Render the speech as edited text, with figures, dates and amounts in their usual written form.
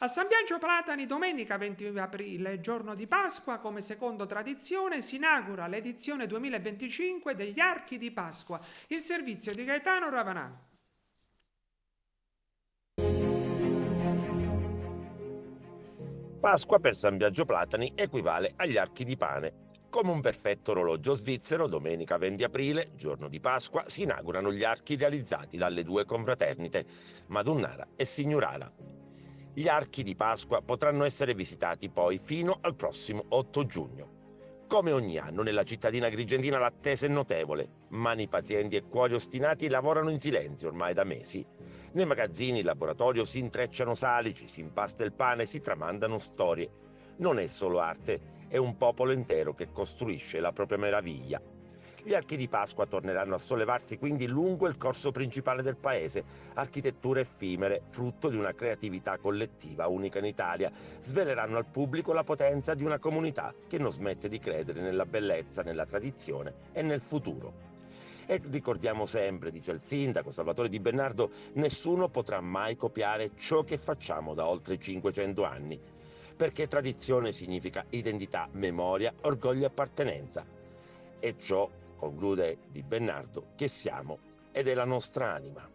A San Biagio Platani, domenica 20 aprile, giorno di Pasqua, come secondo tradizione, si inaugura l'edizione 2025 degli Archi di Pasqua, il servizio di Gaetano Ravanà. Pasqua per San Biagio Platani equivale agli archi di pane. Come un perfetto orologio svizzero, domenica 20 aprile, giorno di Pasqua, si inaugurano gli archi realizzati dalle due confraternite, Madunnara e Signorala. Gli archi di Pasqua potranno essere visitati poi fino al prossimo 8 giugno. Come ogni anno nella cittadina agrigentina l'attesa è notevole. Mani pazienti e cuori ostinati lavorano in silenzio ormai da mesi. Nei magazzini, in laboratorio si intrecciano salici, si impasta il pane, si tramandano storie. Non è solo arte, è un popolo intero che costruisce la propria meraviglia. Gli archi di Pasqua torneranno a sollevarsi quindi lungo il corso principale del paese, architetture effimere, frutto di una creatività collettiva unica in Italia, sveleranno al pubblico la potenza di una comunità che non smette di credere nella bellezza, nella tradizione e nel futuro. E ricordiamo sempre, dice il sindaco Salvatore Di Bernardo, nessuno potrà mai copiare ciò che facciamo da oltre 500 anni, perché tradizione significa identità, memoria, orgoglio e appartenenza. E ciò, conclude Di Bernardo, che siamo ed è la nostra anima.